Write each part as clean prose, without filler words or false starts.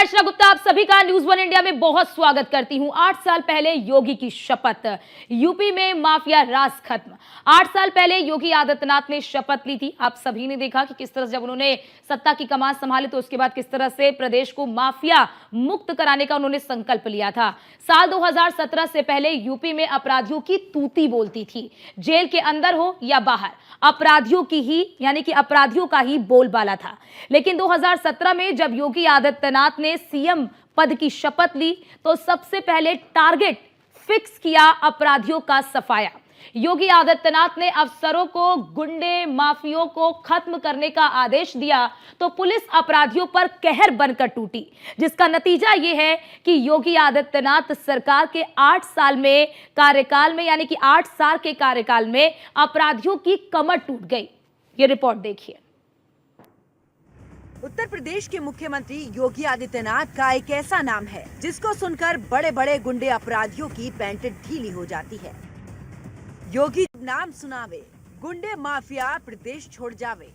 अर्चना गुप्ता आप सभी का न्यूज़ वन इंडिया में बहुत स्वागत करती हूं। 8 साल पहले योगी की शपथ, यूपी में माफिया राज खत्म। 8 साल पहले योगी आदित्यनाथ ने शपथ ली थी। आप सभी ने देखा कि किस तरह जब उन्होंने सत्ता की कमान संभाली तो उसके बाद किस तरह से प्रदेश को माफिया मुक्त कराने का उन्होंने संकल्प लिया था। साल 2017 से पहले यूपी में अपराधियों की तूती बोलती थी। जेल के अंदर हो या बाहर, अपराधियों की ही यानी कि अपराधियों का ही बोलबाला था। लेकिन 2017 में जब योगी आदित्यनाथ ने सीएम पद की शपथ ली तो सबसे पहले टारगेट फिक्स किया अपराधियों का सफाया। योगी आदित्यनाथ ने अफसरों को गुंडे माफियों को खत्म करने का आदेश दिया तो पुलिस अपराधियों पर कहर बनकर टूटी, जिसका नतीजा यह है कि योगी आदित्यनाथ सरकार के 8 साल में कार्यकाल में यानी कि 8 साल के कार्यकाल में अपराधियों की कमर टूट गई। ये रिपोर्ट देखिए। उत्तर प्रदेश के मुख्यमंत्री योगी आदित्यनाथ का एक ऐसा नाम है जिसको सुनकर बड़े बड़े गुंडे अपराधियों की पैंट ढीली हो जाती है। योगी नाम सुनावे, गुंडे माफिया प्रदेश छोड़ जावे।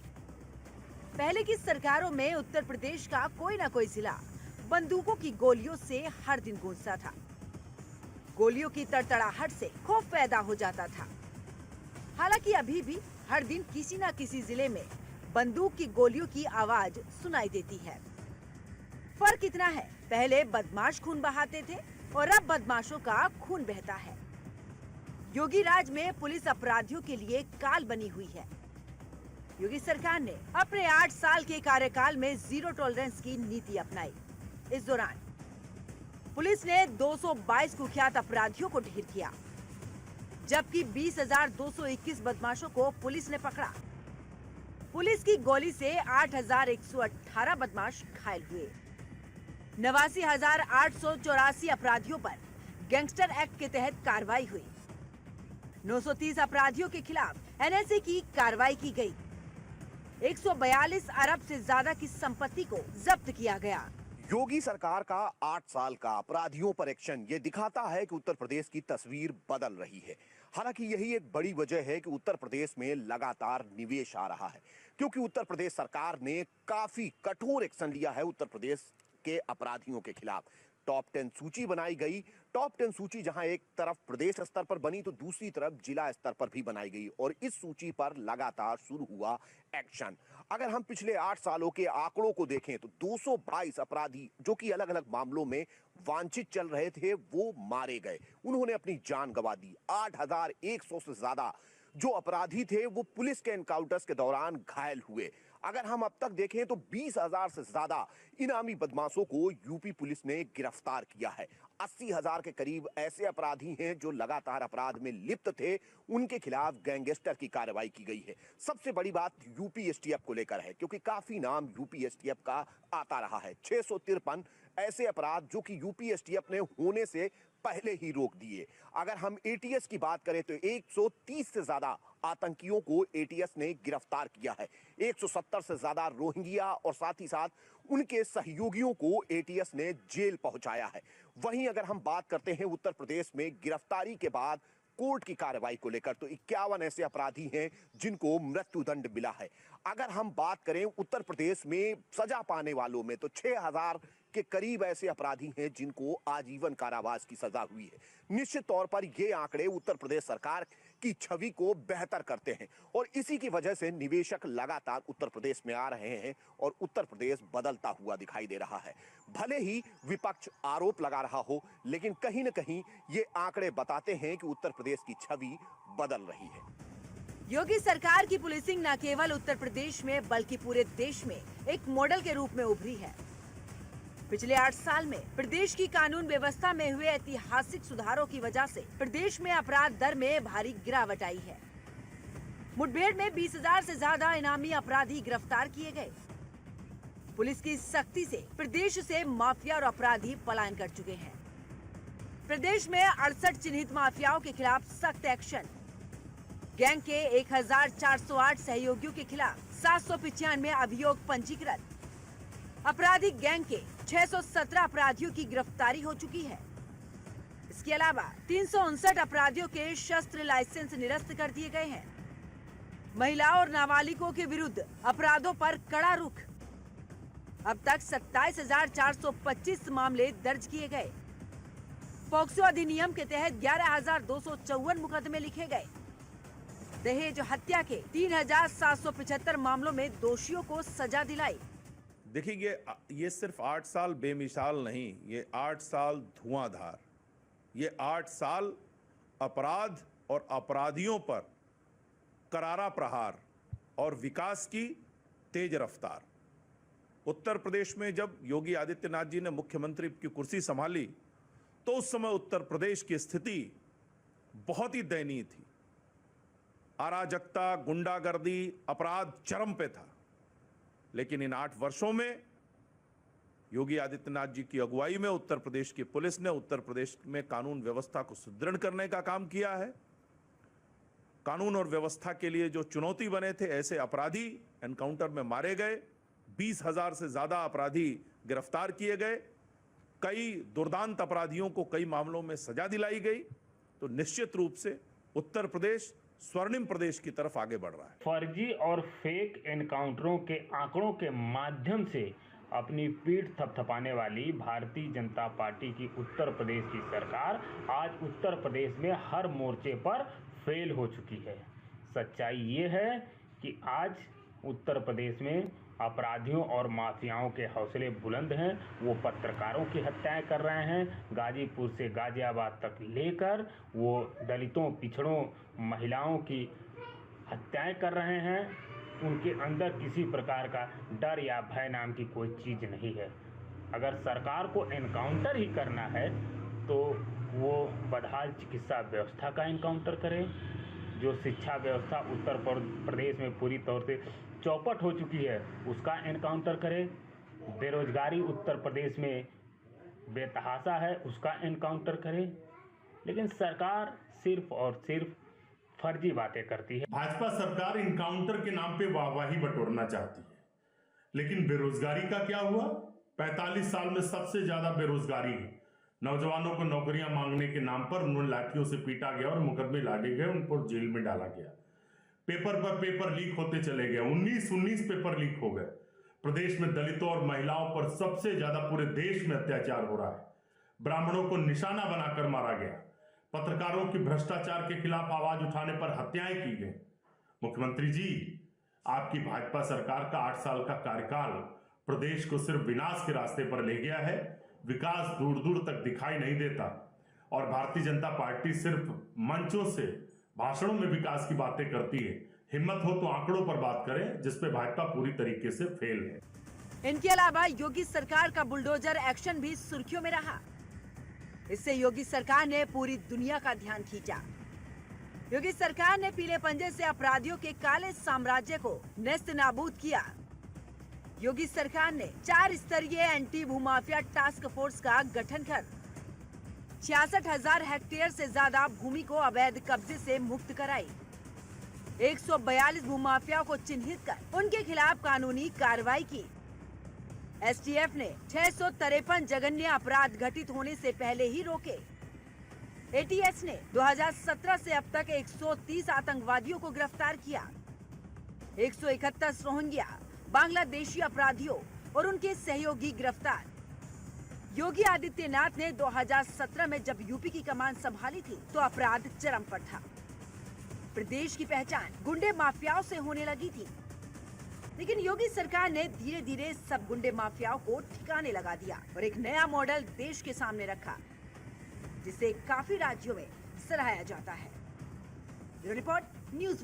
पहले की सरकारों में उत्तर प्रदेश का कोई ना कोई जिला बंदूकों की गोलियों से हर दिन गूंजता था। गोलियों की तड़तड़ाहट से खौफ पैदा हो जाता था। हालांकि अभी भी हर दिन किसी न किसी जिले में बंदूक की गोलियों की आवाज सुनाई देती है। फर्क इतना है, पहले बदमाश खून बहाते थे और अब बदमाशों का खून बहता है। योगी राज में पुलिस अपराधियों के लिए काल बनी हुई है। योगी सरकार ने अपने 8 साल के कार्यकाल में जीरो टॉलरेंस की नीति अपनाई। इस दौरान पुलिस ने 222 कुख्यात अपराधियों को ढेर किया, जबकि 20,221 बदमाशों को पुलिस ने पकड़ा। पुलिस की गोली से 8,118 बदमाश घायल हुए। 89,884 अपराधियों पर गैंगस्टर एक्ट के तहत कार्रवाई हुई। 930 अपराधियों के खिलाफ एनएसए की कार्रवाई की गई। 142 अरब से ज्यादा की संपत्ति को जब्त किया गया। योगी सरकार का 8 साल का अपराधियों पर एक्शन ये दिखाता है कि उत्तर प्रदेश की तस्वीर बदल रही है। हालांकि यही एक बड़ी वजह है कि उत्तर प्रदेश में लगातार निवेश आ रहा है, क्योंकि उत्तर प्रदेश सरकार ने काफी कठोर एक्शन लिया है उत्तर प्रदेश के अपराधियों के खिलाफ। टॉप 10 सूची बनाई गई। टॉप 10 सूची जहां एक तरफ प्रदेश स्तर पर बनी तो दूसरी तरफ जिला स्तर पर भी बनाई गई और इस सूची पर लगातार शुरू हुआ एक्शन। अगर हम पिछले 8 सालों के आंकड़ों को देखें तो 222 अपराधी जो कि अलग अलग मामलों में वांछित चल रहे थे वो मारे गए, उन्होंने अपनी जान गंवा दी। 8,100 से ज्यादा जो अपराधी थे वो पुलिस के एनकाउंटर्स के दौरान घायल हुए। अगर हम अब तक देखें तो 20,000 से ज्यादा इनामी बदमाशों को यूपी पुलिस ने गिरफ्तार किया है। 80,000 के करीब ऐसे अपराधी हैं जो लगातार अपराध में लिप्त थे, उनके खिलाफ गैंगस्टर की कार्रवाई की गई है। सबसे बड़ी बात यूपी एसटीएफ को लेकर है, क्योंकि काफी नाम यूपी एसटीएफ का आता रहा है। 653 ऐसे अपराध जो कि यूपी एसटीएफ ने होने से पहले ही रोक दिए। अगर हम एटीएस की बात करें तो 130 से ज्यादा आतंकियों को एटीएस ने गिरफ्तार किया है। 170 से ज्यादा रोहिंग्या और साथ ही साथ उनके सहयोगियों को एटीएस ने जेल पहुंचाया है। वहीं अगर हम बात करते हैं उत्तर प्रदेश में गिरफ्तारी के बाद कोर्ट की कार्रवाई को लेकर तो 51 ऐसे अपराधी हैं जिनको मृत्युदंड मिला है। अगर हम बात करें उत्तर प्रदेश में सजा पाने वालों में तो 6,000 के करीब ऐसे अपराधी हैं जिनको आजीवन कारावास की सजा हुई है। निश्चित तौर पर ये आंकड़े उत्तर प्रदेश सरकार की छवि को बेहतर करते हैं और इसी की वजह से निवेशक लगातार उत्तर प्रदेश में आ रहे हैं और उत्तर प्रदेश बदलता हुआ दिखाई दे रहा है। भले ही विपक्ष आरोप लगा रहा हो, लेकिन कहीं न कहीं ये आंकड़े बताते हैं कि उत्तर प्रदेश की छवि बदल रही है। योगी सरकार की पुलिसिंग न केवल उत्तर प्रदेश में बल्कि पूरे देश में एक मॉडल के रूप में उभरी है। पिछले 8 साल में प्रदेश की कानून व्यवस्था में हुए ऐतिहासिक सुधारों की वजह से प्रदेश में अपराध दर में भारी गिरावट आई है। मुठभेड़ में 20,000 से ज्यादा इनामी अपराधी गिरफ्तार किए गए। पुलिस की सख्ती से प्रदेश से माफिया और अपराधी पलायन कर चुके हैं। प्रदेश में 68 चिन्हित माफियाओं के खिलाफ सख्त एक्शन। गैंग के 1,408 सहयोगियों के खिलाफ 795 अभियोग पंजीकृत। आपराधिक गैंग के 617 अपराधियों की गिरफ्तारी हो चुकी है। इसके अलावा 359 अपराधियों के शस्त्र लाइसेंस निरस्त कर दिए गए हैं। महिलाओं और नाबालिगों के विरुद्ध अपराधों पर कड़ा रुख। अब तक 27,425 मामले दर्ज किए गए। पॉक्सो अधिनियम के तहत 11,254 मुकदमे लिखे गए। दहेज हत्या के 3,775 मामलों में दोषियों को सजा दिलाई। देखिए ये सिर्फ 8 साल बेमिसाल नहीं, ये 8 साल धुआंधार, ये 8 साल अपराध और अपराधियों पर करारा प्रहार और विकास की तेज रफ्तार। उत्तर प्रदेश में जब योगी आदित्यनाथ जी ने मुख्यमंत्री की कुर्सी संभाली तो उस समय उत्तर प्रदेश की स्थिति बहुत ही दयनीय थी। अराजकता, गुंडागर्दी, अपराध चरम पे था। लेकिन इन 8 वर्षों में योगी आदित्यनाथ जी की अगुवाई में उत्तर प्रदेश की पुलिस ने उत्तर प्रदेश में कानून व्यवस्था को सुदृढ़ करने का काम किया है। कानून और व्यवस्था के लिए जो चुनौती बने थे, ऐसे अपराधी एनकाउंटर में मारे गए, 20,000 से ज्यादा अपराधी गिरफ्तार किए गए, कई दुर्दांत अपराधियों को कई मामलों में सजा दिलाई गई। तो निश्चित रूप से उत्तर प्रदेश स्वर्णिम प्रदेश की तरफ आगे बढ़ रहा है। फर्जी और फेक एनकाउंटरों के आंकड़ों के माध्यम से अपनी पीठ थपथपाने वाली भारतीय जनता पार्टी की उत्तर प्रदेश की सरकार आज उत्तर प्रदेश में हर मोर्चे पर फेल हो चुकी है। सच्चाई ये है कि आज उत्तर प्रदेश में अपराधियों और माफियाओं के हौसले बुलंद हैं। वो पत्रकारों की हत्याएं कर रहे हैं, गाजीपुर से गाजियाबाद तक लेकर वो दलितों, पिछड़ों, महिलाओं की हत्याएं कर रहे हैं। उनके अंदर किसी प्रकार का डर या भय नाम की कोई चीज़ नहीं है। अगर सरकार को एनकाउंटर ही करना है तो वो बदहाल चिकित्सा व्यवस्था का एनकाउंटर करे, जो शिक्षा व्यवस्था उत्तर प्रदेश में पूरी तौर से चौपट हो चुकी है उसका एनकाउंटर करे, बेरोजगारी उत्तर प्रदेश में बेतहाशा है उसका एनकाउंटर करे। लेकिन सरकार सिर्फ और सिर्फ फर्जी बातें करती है। भाजपा सरकार इनकाउंटर के नाम पे वाहवाही बटोरना चाहती है, लेकिन बेरोजगारी का क्या हुआ? 45 साल में सबसे ज्यादा बेरोजगारी है। नौजवानों को नौकरियां मांगने के नाम पर उन्हें लाठियों से पीटा गया और मुकदमे लादे गए, उनको जेल में डाला गया। पेपर पर पेपर लीक होते चले गए, 19 पेपर लीक हो गए। प्रदेश में दलितों और महिलाओं पर सबसे ज्यादा पूरे देश में अत्याचार हो रहा है। ब्राह्मणों को निशाना बनाकर मारा गया। पत्रकारों की भ्रष्टाचार के खिलाफ आवाज उठाने पर हत्याएं की गई। मुख्यमंत्री जी, आपकी भाजपा सरकार का 8 साल का कार्यकाल प्रदेश को सिर्फ विनाश के रास्ते पर ले गया है। विकास दूर दूर तक दिखाई नहीं देता और भारतीय जनता पार्टी सिर्फ मंचों से, भाषणों में विकास की बातें करती है। हिम्मत हो तो आंकड़ों पर बात करें, जिसपे भाजपा पूरी तरीके से फेल है। इनके अलावा योगी सरकार का बुलडोजर एक्शन भी सुर्खियों में रहा। इससे योगी सरकार ने पूरी दुनिया का ध्यान खींचा। योगी सरकार ने पीले पंजे से अपराधियों के काले साम्राज्य को नेस्त नाबूद किया। योगी सरकार ने 4 स्तरीय एंटी भूमाफिया टास्क फोर्स का गठन कर 66,000 हेक्टेयर से ज्यादा भूमि को अवैध कब्जे से मुक्त कराई। 142 भूमाफिया को चिन्हित कर उनके खिलाफ कानूनी कार्रवाई की। एसटीएफ ने 653 जघन्य अपराध घटित होने से पहले ही रोके। एटीएस ने 2017 से अब तक 130 आतंकवादियों को गिरफ्तार किया। 131 रोहिंग्या, बांग्लादेशी अपराधियों और उनके सहयोगी गिरफ्तार। योगी आदित्यनाथ ने 2017 में जब यूपी की कमान संभाली थी तो अपराध चरम पर था। प्रदेश की पहचान गुंडे माफियाओं से होने लगी थी, लेकिन योगी सरकार ने धीरे धीरे सब गुंडे माफियाओं को ठिकाने लगा दिया और एक नया मॉडल देश के सामने रखा, जिसे काफी राज्यों में सराहा जाता है। Bureau report, news